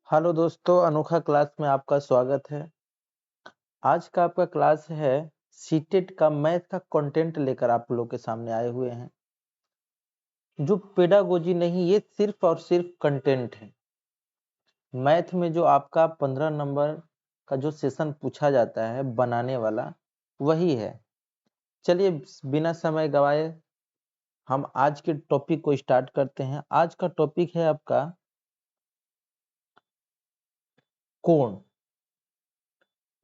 Hello दोस्तों, अनोखा class में आपका स्वागत है। आज का आपका क्लास है सीटेट का मैथ का कंटेंट लेकर आप लोगों के सामने आए हुए हैं। जो पेडागोजी नहीं, ये सिर्फ और सिर्फ कंटेंट है। मैथ में जो आपका 15 नंबर का जो सेशन पूछा जाता है बनाने वाला, वही है। चलिए बिना समय गवाए हम आज के टॉपिक को स्टार्ट करते हैं। आज का टॉपिक है आपका कोण।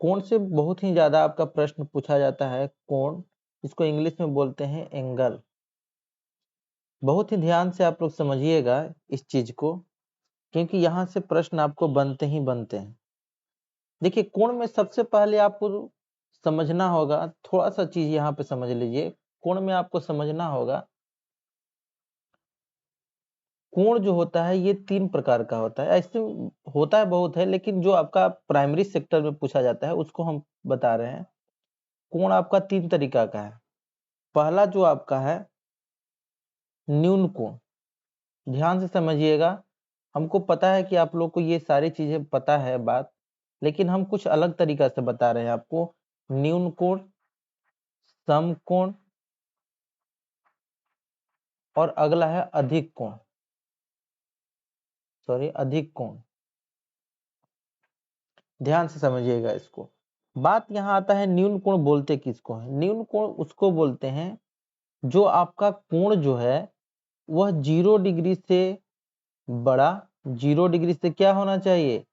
कोण से बहुत ही ज्यादा आपका प्रश्न पूछा जाता है। कोण, इसको इंग्लिश में बोलते हैं एंगल। बहुत ही ध्यान से आप लोग समझिएगा इस चीज को, क्योंकि यहाँ से प्रश्न आपको बनते ही बनते हैं। देखिए, कोण में सबसे पहले आपको समझना होगा, थोड़ा सा चीज यहाँ पे समझ लीजिए। कोण में आपको समझना होगा, कोण जो होता है ये 3 प्रकार का होता है। ऐसे होता है बहुत है, लेकिन जो आपका प्राइमरी सेक्टर में पूछा जाता है उसको हम बता रहे हैं। कोण आपका 3 तरीका का है। पहला जो आपका है न्यून कोण। ध्यान से समझिएगा। हमको पता है कि आप लोग को ये सारी चीजें पता है बात, लेकिन हम कुछ अलग तरीका से बता रहे हैं आपको। न्यून कोण, समकोण और अगला है अधिक कोण। सॉरी, अधिक कोण। ध्यान से समझिएगा इसको। बात यहाँ आता है न्यून कोण बोलते किसको है। न्यून कोण उसको बोलते हैं जो आपका कोण जो है वह 0 डिग्री से बड़ा, 0 डिग्री से क्या होना चाहिए,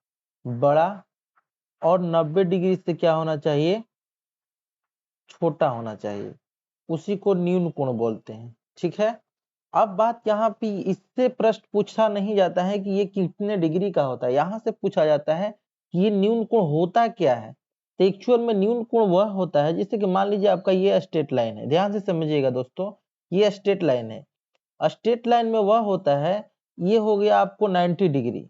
बड़ा, और 90 डिग्री से क्या होना चाहिए, छोटा होना चाहिए। उसी को न्यून कोण बोलते हैं। ठीक है। अब बात यहाँ पे इससे प्रश्न पूछा नहीं जाता है कि ये कितने डिग्री का होता है। यहाँ से पूछा जाता है कि ये न्यून कोण होता क्या है। तो एक्चुअल में न्यून कोण वह होता है, जैसे कि मान लीजिए आपका ये स्ट्रेट लाइन है। ध्यान से समझिएगा दोस्तों, ये स्ट्रेट लाइन है। स्ट्रेट लाइन में वह होता है, ये हो गया आपको 90 डिग्री।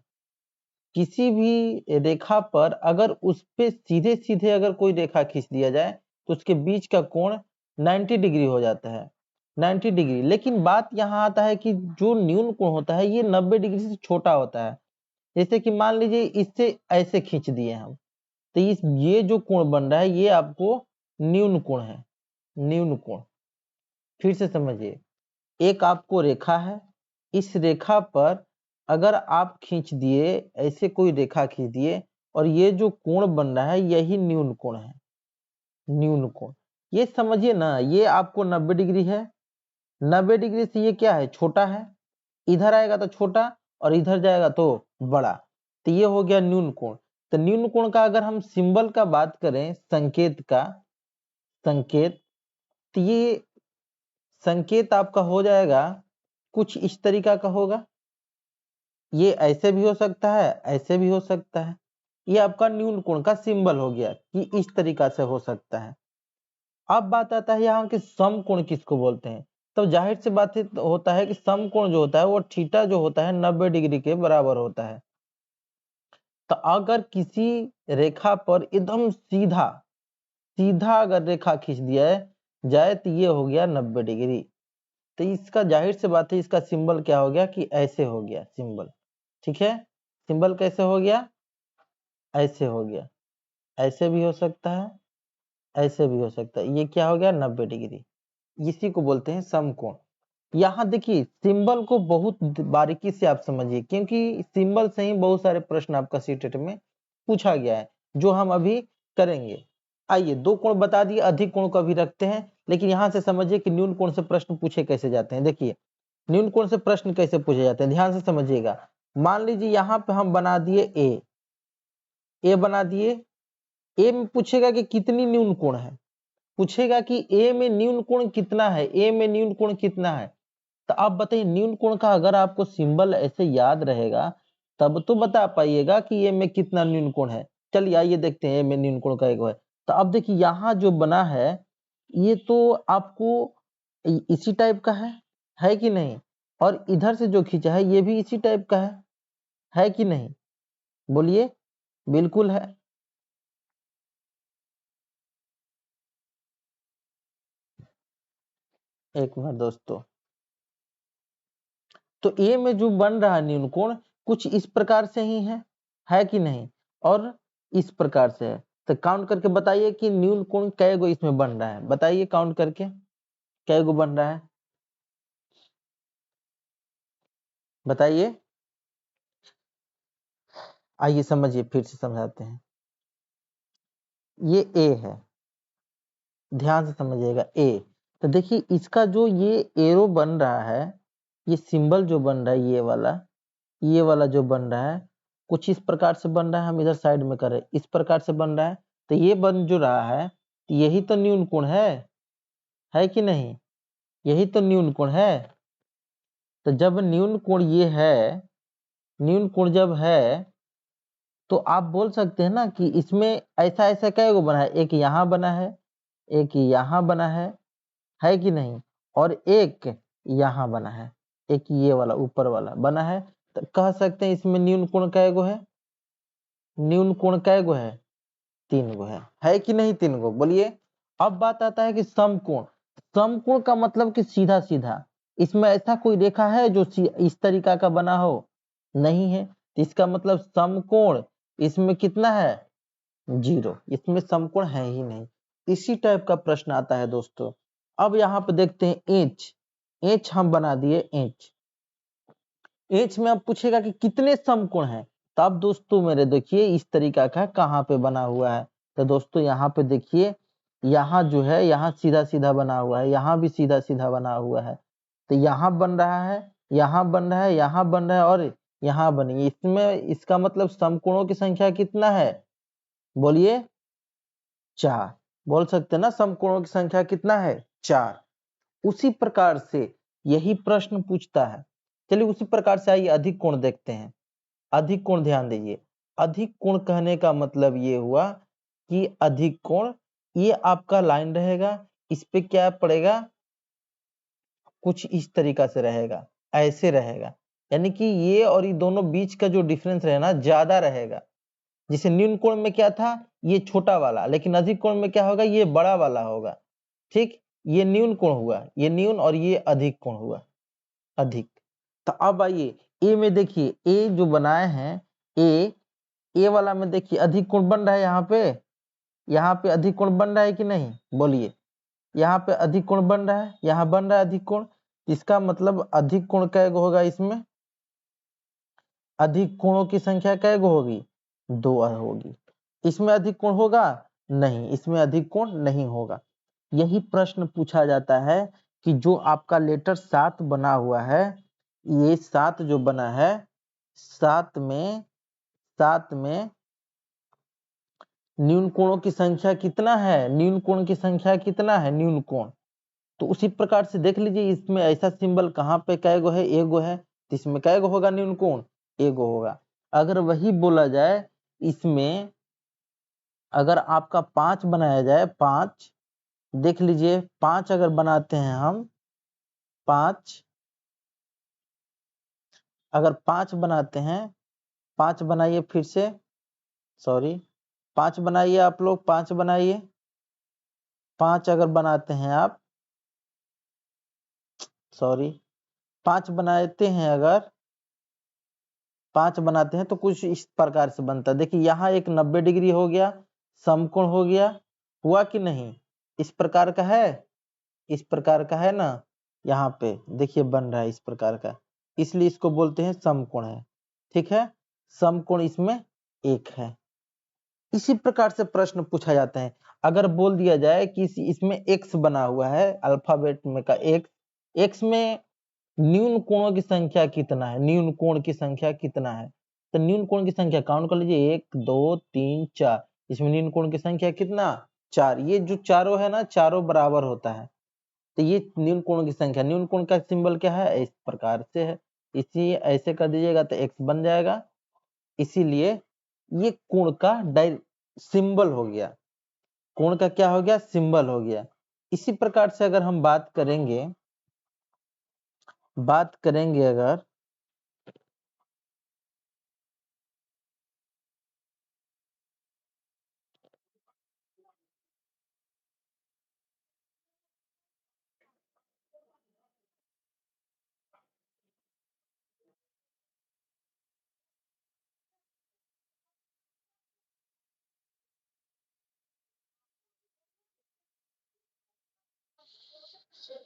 किसी भी रेखा पर अगर उस पे सीधे सीधे अगर कोई रेखा खींच दिया जाए तो उसके बीच का कोण 90 डिग्री हो जाता है, 90 डिग्री। लेकिन बात यहाँ आता है कि जो न्यून कोण होता है ये 90 डिग्री से छोटा होता है। जैसे कि मान लीजिए इससे ऐसे खींच दिए हम, तो ये जो कोण बन रहा है ये आपको न्यून कोण है। न्यून कोण, फिर से समझिए। एक आपको रेखा है, इस रेखा पर अगर आप खींच दिए, ऐसे कोई रेखा खींच दिए, और ये जो कोण बन रहा है यही न्यून कोण है। न्यून कोण, ये समझिए ना, ये आपको 90 डिग्री है। 90 डिग्री से ये क्या है, छोटा है। इधर आएगा तो छोटा और इधर जाएगा तो बड़ा। तो ये हो गया न्यून कोण। तो न्यून कोण का अगर हम सिंबल का बात करें, संकेत का, संकेत, तो ये संकेत आपका हो जाएगा कुछ इस तरीका का होगा। ये ऐसे भी हो सकता है, ऐसे भी हो सकता है। ये आपका न्यून कोण का सिंबल हो गया कि इस तरीका से हो सकता है। अब बात आता है यहाँ के समकोण किसको बोलते हैं। तो जाहिर सी बात होता है कि समकोण जो होता है वो थीटा जो होता है 90 डिग्री के बराबर होता है। तो अगर किसी रेखा पर एकदम सीधा सीधा अगर रेखा खींच दिया जाए तो ये हो गया 90 डिग्री। तो इसका जाहिर सी बात है, इसका सिंबल क्या हो गया कि ऐसे हो गया सिंबल। ठीक है। सिंबल कैसे हो गया, ऐसे हो गया। ऐसे भी हो सकता है, ऐसे भी हो सकता है। ये क्या हो गया, 90 डिग्री। इसी को बोलते हैं समकोण। यहाँ देखिए सिंबल को बहुत बारीकी से आप समझिए, क्योंकि सिंबल से ही बहुत सारे प्रश्न आपका सीटेट में पूछा गया है, जो हम अभी करेंगे। आइए, 2 कोण बता दिए, अधिक कोण को अभी रखते हैं। लेकिन यहाँ से समझिए कि न्यून कोण से प्रश्न पूछे कैसे जाते हैं। देखिए न्यून कोण से प्रश्न कैसे पूछे जाते हैं, ध्यान से समझिएगा। मान लीजिए यहाँ पे हम बना दिए ए बना दिए। ए में पूछेगा कि कितनी न्यून कोण है, पूछेगा कि ए में न्यून कोण कितना है, ए में न्यून कोण कितना है। तो आप बताइए, न्यून कोण का अगर आपको सिंबल ऐसे याद रहेगा तब तो बता पाइएगा कि ए में कितना न्यून कोण है। चलिए आइए देखते हैं ए में न्यून कोण का एक है। तो अब देखिए यहाँ जो बना है ये तो आपको इसी टाइप का है कि नहीं। और इधर से जो खींचा है ये भी इसी टाइप का है कि नहीं, बोलिए। बिल्कुल है। एक मिनट दोस्तों। तो ए में जो बन रहा है न्यून कोण कुछ इस प्रकार से ही है। है कि नहीं, और इस प्रकार से है। तो काउंट करके बताइए कि न्यून कोण कै गो इसमें बन रहा है, बताइए काउंट करके कै गो बन रहा है, बताइए। आइए समझिए, फिर से समझाते हैं। ये ए है, ध्यान से समझिएगा, ए। तो देखिए इसका जो ये एरो बन रहा है, ये सिंबल जो बन रहा है, ये वाला जो बन रहा है, कुछ इस प्रकार से बन रहा है, हम इधर साइड में करें, इस प्रकार से बन रहा है। तो ये बन जो रहा है, यही तो न्यून कोण है कि नहीं, यही तो न्यून कोण है। तो जब न्यून कोण ये है, न्यून कोण जब है, तो आप बोल सकते हैं ना कि इसमें ऐसा ऐसा कै गो बना है, एक यहाँ बना है, एक यहाँ बना है कि नहीं, और एक यहाँ बना है, एक ये वाला ऊपर वाला बना है। तो कह सकते हैं इसमें न्यून कोण कै गो है, न्यून कोण कै गो है, 3 गो है कि नहीं, 3 गो, बोलिए। अब बात आता है कि समकोण। समकोण का मतलब कि सीधा सीधा, इसमें ऐसा कोई रेखा है जो इस तरीका का बना हो, नहीं है। तो इसका मतलब समकोण इसमें कितना है, 0, इसमें समकोण है ही नहीं। इसी टाइप का प्रश्न आता है दोस्तों। अब यहाँ पे देखते हैं एच, एच हम बना दिए, एच, एच में अब पूछेगा कि कितने समकोण हैं। तो अब दोस्तों मेरे देखिए इस तरीका का कहाँ पे बना हुआ है। तो दोस्तों यहाँ पे देखिए, यहाँ जो है, यहाँ सीधा सीधा बना हुआ है, यहाँ भी सीधा सीधा बना हुआ है। तो यहाँ बन रहा है, यहाँ बन रहा है, यहाँ बन रहा है, और यहाँ बनी। इसमें इसका मतलब समकोणों की संख्या कितना है, बोलिए, 4। बोल सकते हैं ना, समकोणों की संख्या कितना है, 4। उसी प्रकार से यही प्रश्न पूछता है। चलिए उसी प्रकार से आइए अधिक कोण देखते हैं। अधिक कोण ध्यान दीजिए, अधिक कोण कहने का मतलब ये हुआ कि अधिक कोण, ये आपका लाइन रहेगा, इस पे क्या पड़ेगा, कुछ इस तरीका से रहेगा, ऐसे रहेगा, यानी कि ये और ये दोनों बीच का जो डिफरेंस रहे ना, ज्यादा रहेगा। जैसे न्यून कोण में क्या था, ये छोटा वाला, लेकिन अधिक कोण में क्या होगा, ये बड़ा वाला होगा। ठीक, ये न्यून कोण हुआ, ये न्यून, और ये अधिक कोण हुआ, अधिक। तो अब आइए ए में देखिए, ए जो बनाए हैं, ए वाला में देखिए अधिक कोण बन रहा है, यहाँ पे अधिक कोण बन रहा है कि नहीं, बोलिए। यहाँ पे अधिक कोण बन रहा है, यहाँ बन रहा है अधिक कोण। इसका मतलब अधिक कोण कै गो होगा, इसमें अधिक कोणों की संख्या कै गो होगी, 2 होगी। इसमें अधिक कोण होगा, नहीं, इसमें अधिक कोण नहीं होगा। यही प्रश्न पूछा जाता है कि जो आपका लेटर 7 बना हुआ है, ये 7 जो बना है, 7 में न्यून कोणों की संख्या कितना है, न्यून कोण की संख्या कितना है, न्यून कोण। तो उसी प्रकार से देख लीजिए, इसमें ऐसा सिंबल कहाँ पे कै गो है, एगो है, तो इसमें कै गो होगा न्यून कोण, एगो होगा। अगर वही बोला जाए, इसमें अगर आपका 5 बनाया जाए, 5, देख लीजिए 5 अगर बनाते हैं हम, 5 अगर 5 बनाते हैं, 5 बनाइए फिर से, सॉरी, 5 बनाइए आप लोग, 5 बनाइए। 5 अगर बनाते हैं आप, सॉरी, 5 बनाते हैं, अगर 5 बनाते हैं तो कुछ इस प्रकार से बनता है। देखिए यहाँ एक 90 डिग्री हो गया, समकोण हो गया, हुआ कि नहीं, इस प्रकार का है, इस प्रकार का है ना, यहाँ पे देखिए बन रहा है इस प्रकार का, इसलिए इसको बोलते हैं समकोण है। ठीक है, समकोण इसमें एक है। इसी प्रकार से प्रश्न पूछा जाता है। अगर बोल दिया जाए कि इसमें एक्स बना हुआ है, अल्फाबेट में का एक्स, एक्स में न्यून कोणों की संख्या कितना है, न्यून कोण की संख्या कितना है। तो न्यून कोण की संख्या काउंट कर लीजिए, 1 2 3 4, इसमें न्यून कोण की संख्या कितना, 4। ये जो चारों है ना, चारों बराबर होता है। तो ये न्यून कोण की संख्या, न्यून कोण का सिंबल क्या है, इस प्रकार से है, इसी ऐसे कर दीजिएगा तो एक्स बन जाएगा। इसीलिए ये कोण का सिंबल हो गया, कोण का क्या हो गया, सिंबल हो गया। इसी प्रकार से अगर हम बात करेंगे अगर,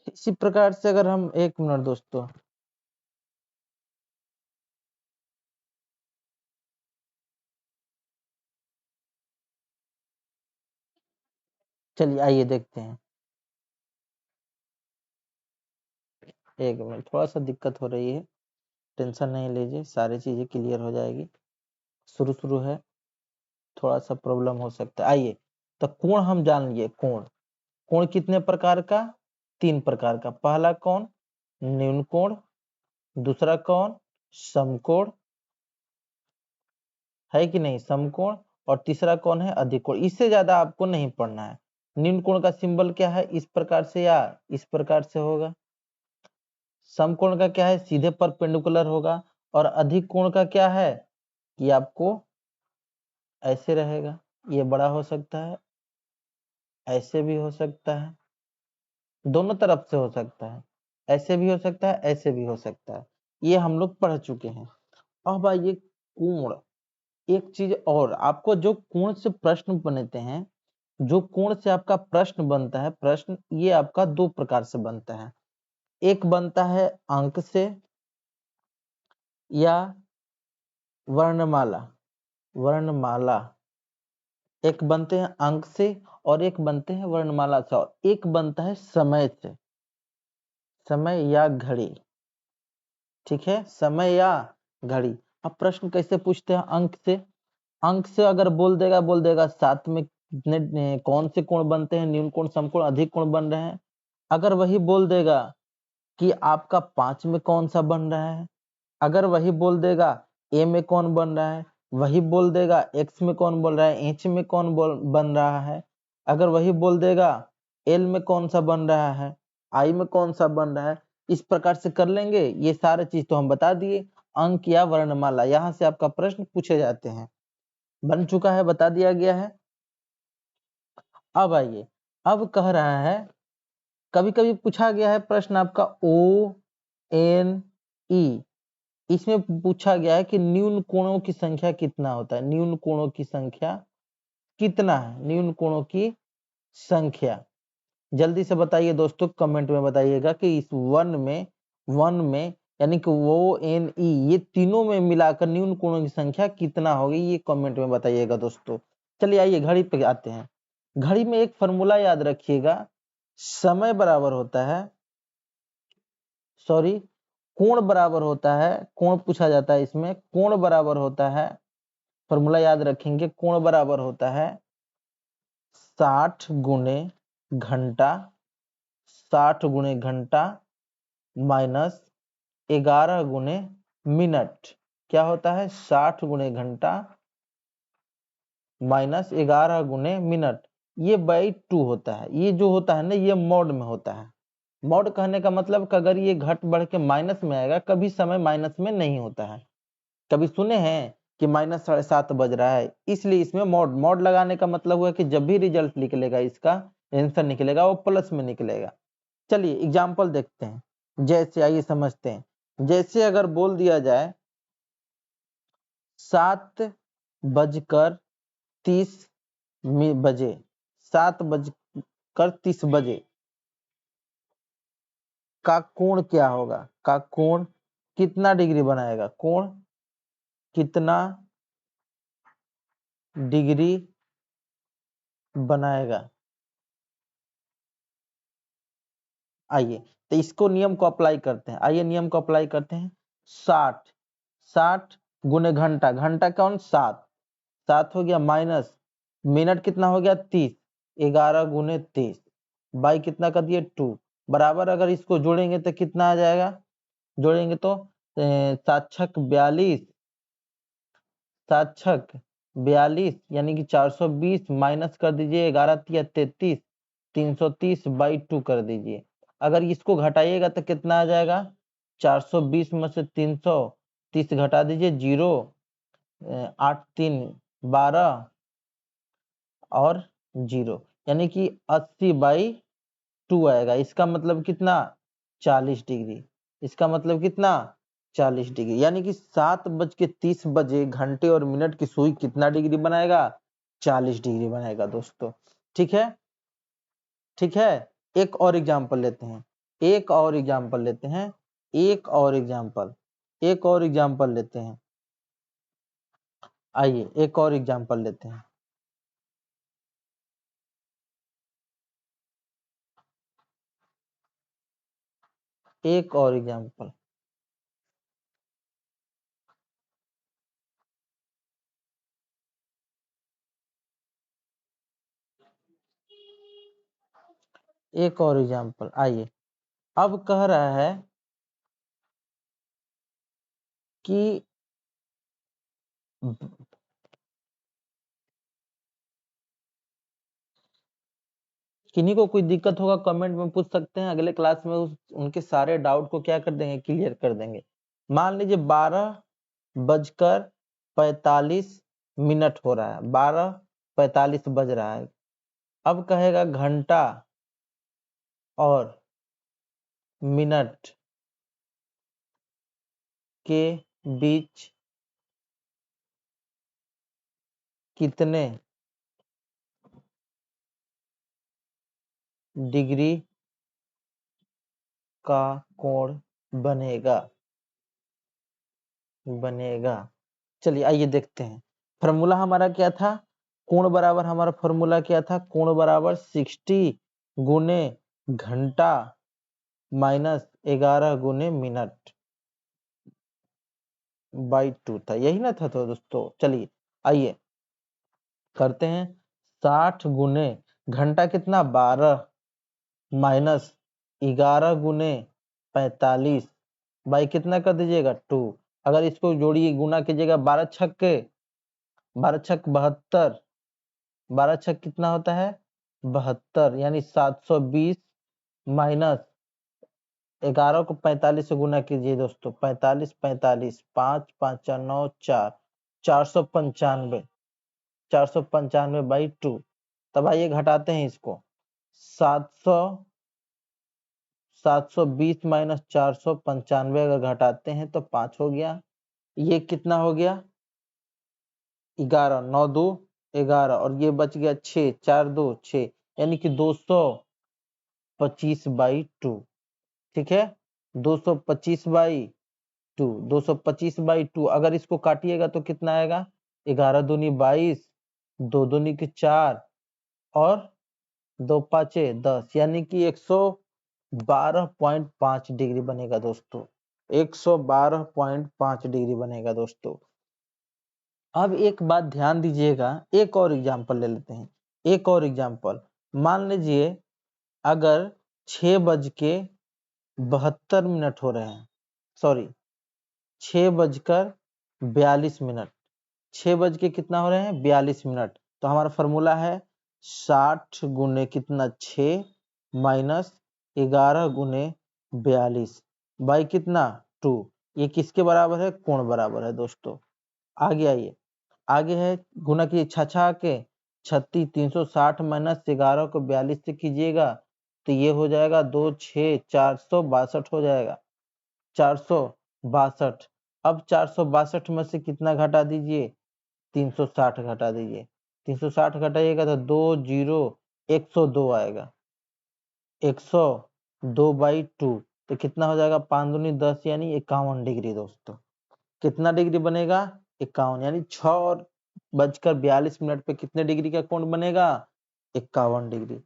इसी प्रकार से अगर हम 1 मिनट दोस्तों, चलिए आइए देखते हैं। 1 मिनट, थोड़ा सा दिक्कत हो रही है, टेंशन नहीं लीजिए, सारी चीजें क्लियर हो जाएगी। शुरू है, थोड़ा सा प्रॉब्लम हो सकता है। आइए, तो कोण हम जान लिए। कोण, कोण कितने प्रकार का? 3 प्रकार का। पहला कौन? न्यून कोण। दूसरा कौन? समकोण, है कि नहीं? समकोण। और तीसरा कौन है? अधिक कोण। इससे ज्यादा आपको नहीं पढ़ना है। न्यून कोण का सिंबल क्या है? इस प्रकार से या इस प्रकार से होगा। समकोण का क्या है? सीधे परपेंडिकुलर होगा। और अधिक कोण का क्या है कि आपको ऐसे रहेगा, ये बड़ा हो सकता है, ऐसे भी हो सकता है, दोनों तरफ से हो सकता है, ऐसे भी हो सकता है, ऐसे भी हो सकता है। ये हम लोग पढ़ चुके हैं। अब आइए कोण। एक चीज और, आपको जो कोण से प्रश्न बनते हैं, जो कोण से आपका प्रश्न बनता है, प्रश्न ये आपका 2 प्रकार से बनता है। एक बनता है अंक से या वर्णमाला, वर्णमाला। एक बनते हैं अंक से और एक बनते हैं वर्णमाला से, और एक बनता है समय से, समय या घड़ी। ठीक है, समय या घड़ी। अब प्रश्न कैसे पूछते हैं? अंक से। अंक से अगर बोल देगा 7 में कितने कौन से कोण बनते हैं, न्यून कोण, समकोण, अधिक कोण बन रहे हैं। अगर वही बोल देगा कि आपका 5 में कौन सा बन रहा है, अगर वही बोल देगा ए में कौन बन रहा है, वही बोल देगा एक्स में कौन बोल रहा है, एच में कौन बन रहा है, अगर वही बोल देगा एल में कौन सा बन रहा है, आई में कौन सा बन रहा है, इस प्रकार से कर लेंगे। ये सारे चीज तो हम बता दिए। अंक या वर्णमाला, यहाँ से आपका प्रश्न पूछे जाते हैं। बन चुका है, बता दिया गया है। अब आइए, अब कह रहा है, कभी कभी पूछा गया है प्रश्न आपका ओ एन ई, इसमें पूछा गया है कि न्यून कोणों की संख्या कितना होता है। न्यून कोणों की संख्या कितना है? न्यून कोणों की संख्या जल्दी से बताइए दोस्तों, कमेंट में बताइएगा कि इस वन में यानी कि वो एन ई, ये तीनों में मिलाकर न्यून कोणों की संख्या कितना होगी, ये कमेंट में बताइएगा दोस्तों। चलिए आइए घड़ी पे आते हैं। घड़ी में एक फॉर्मूला याद रखिएगा, समय बराबर होता है, सॉरी, कोण बराबर होता है, कोण पूछा जाता है इसमें, कोण बराबर होता है, फॉर्मूला याद रखेंगे, कोण बराबर होता है 60 गुणे घंटा, 60 गुणे घंटा माइनस 11 गुणे मिनट। क्या होता है? 60 गुणे घंटा माइनस 11 गुणे मिनट। ये बाई 2 होता है। ये जो होता है ना, ये मॉड में होता है। मॉड कहने का मतलब कि अगर ये घट बढ़ के माइनस में आएगा, कभी समय माइनस में नहीं होता है। कभी सुने हैं कि माइनस 7:30 बज रहा है, इसलिए इसमें मॉड, मॉड लगाने का मतलब हुआ कि जब भी रिजल्ट निकलेगा, इसका आंसर निकलेगा, वो प्लस में निकलेगा। चलिए एग्जाम्पल देखते हैं। जैसे आइए समझते हैं। जैसे अगर बोल दिया जाए 7:30 बजे, 7:30 का कोण क्या होगा? का कोण कितना डिग्री बनाएगा? कोण कितना डिग्री बनाएगा? आइए, तो इसको नियम को अप्लाई करते हैं। आइए नियम को अप्लाई करते हैं। 60, 60 गुने घंटा, घंटा कौन? 7, 7 हो गया, माइनस मिनट कितना हो गया? 30, 11 गुने 30 बाई कितना कर दिए? 2, बराबर। अगर इसको जोड़ेंगे तो कितना आ जाएगा? जोड़ेंगे तो 7 छक 42, 7 छक 42 यानी कि 420 माइनस कर दीजिए 11 तिया 33, 330 बाई 2 कर दीजिए। अगर इसको घटाइएगा तो कितना आ जाएगा? 420 में से 330 घटा दीजिए, 0, 8 3 12 और 0, यानी कि 80/2 आएगा। इसका मतलब कितना? 40 डिग्री। इसका मतलब कितना? 40 डिग्री। यानी कि 7:30 घंटे और मिनट की सुई कितना डिग्री बनाएगा? 40 डिग्री बनाएगा दोस्तों। ठीक है, ठीक है। एक और एग्जाम्पल लेते हैं, एक और एग्जाम्पल लेते हैं, एक और एग्जाम्पल, एक और एग्जाम्पल लेते हैं। आइए एक और एग्जाम्पल लेते हैं। एक और एग्जाम्पल, एक और एग्जाम्पल। आइए अब कह रहा है कि किन्हीं को कोई दिक्कत होगा कमेंट में पूछ सकते हैं, अगले क्लास में उनके सारे डाउट को क्या कर देंगे, क्लियर कर देंगे। मान लीजिए 12:45 हो रहा है, 12:45 बज रहा है। अब कहेगा घंटा और मिनट के बीच कितने डिग्री का कोण बनेगा, चलिए आइए देखते हैं। फॉर्मूला हमारा क्या था, कोण बराबर, हमारा फॉर्मूला क्या था, कोण बराबर 60 गुने घंटा माइनस 11 गुने मिनट बाई 2 था, यही ना था। तो दोस्तों चलिए आइए करते हैं। 60 गुने घंटा कितना 12 माइनस 11 गुने 45 बाई कितना कर दीजिएगा 2। अगर इसको जोड़िए गुना कीजिएगा 12 छक्के 72, 12 छक कितना होता है 72, यानी 720 माइनस 11 को 45 से गुना कीजिए दोस्तों, 45 45 5 5 9 4 495, 495 बाई 2। तब आइए घटाते हैं इसको, 720 माइनस 495 अगर घटाते हैं तो 5 हो गया। ये कितना हो गया 11, 9 2 11, और ये बच गया 6 4 2 6, यानी कि 225 बाई 2। ठीक है, 225 बाई 2, 225 बाई 2। अगर इसको काटिएगा तो कितना आएगा, 11 दूनी 22, 2 दूनी की 4 और 2 पाँचे 10, यानी कि 112.5 डिग्री बनेगा दोस्तों, 112.5 डिग्री बनेगा दोस्तों। अब एक बात ध्यान दीजिएगा, एक और एग्जाम्पल ले लेते हैं, एक और एग्जाम्पल। मान लीजिए अगर 6:72 हो रहे हैं, सॉरी 6:42, 6 बज के कितना हो रहे हैं 42 मिनट। तो हमारा फॉर्मूला है 60 गुने कितना 6 माइनस 11 गुने 42 बाई कितना 2। ये किसके बराबर है, कोण बराबर है दोस्तों। आगे आइए, आगे है गुना की छछा के 36 360 माइनस 11 को 42 से कीजिएगा तो ये हो जाएगा 2 6 462 हो जाएगा, 462। अब 462 में से कितना घटा दीजिए, 360 घटा दीजिए, 360 घटाइएगा तो 2 0 102 आएगा, 102 बाई 2। तो कितना हो जाएगा 5 दूनी 10, यानी 51 डिग्री दोस्तों। कितना डिग्री बनेगा 51, यानी 6:42 पे कितने डिग्री का कोण बनेगा 51 डिग्री।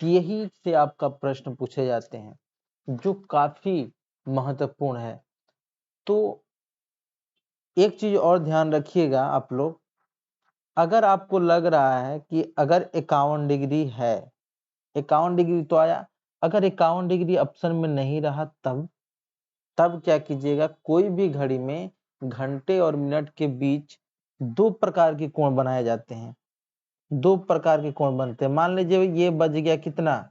यही से आपका प्रश्न पूछे जाते हैं जो काफी महत्वपूर्ण है। तो एक चीज और ध्यान रखिएगा आप लोग, अगर आपको लग रहा है कि अगर 51 डिग्री है, 51 डिग्री तो आया, अगर 51 डिग्री ऑप्शन में नहीं रहा तब क्या कीजिएगा, कोई भी घड़ी में घंटे और मिनट के बीच 2 प्रकार के कोण बनाए जाते हैं, 2 प्रकार के कोण बनते हैं। मान लीजिए ये बज गया कितना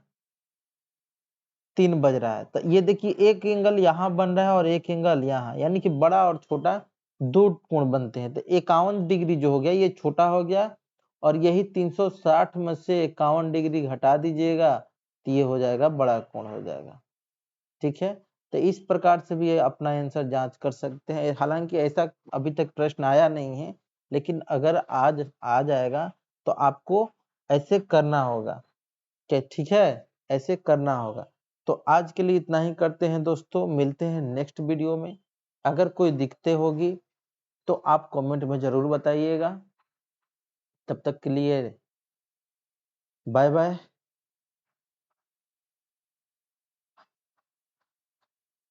3 बज रहा है, तो ये देखिए एक एंगल यहाँ बन रहा है और एक एंगल यहाँ, यानी कि बड़ा और छोटा 2 कोण बनते हैं। तो 51 डिग्री जो हो गया ये छोटा हो गया, और यही 360 में से 51 डिग्री घटा दीजिएगा तो ये हो जाएगा बड़ा कोण हो जाएगा। ठीक है, तो इस प्रकार से भी अपना आंसर जांच कर सकते हैं। हालांकि ऐसा अभी तक प्रश्न आया नहीं है, लेकिन अगर आज आ जाएगा तो आपको ऐसे करना होगा। क्या ठीक है? ऐसे करना होगा। तो आज के लिए इतना ही करते हैं दोस्तों, मिलते हैं नेक्स्ट वीडियो में। अगर कोई दिक्कतें होगी तो आप कमेंट में जरूर बताइएगा। तब तक के लिए बाय बाय।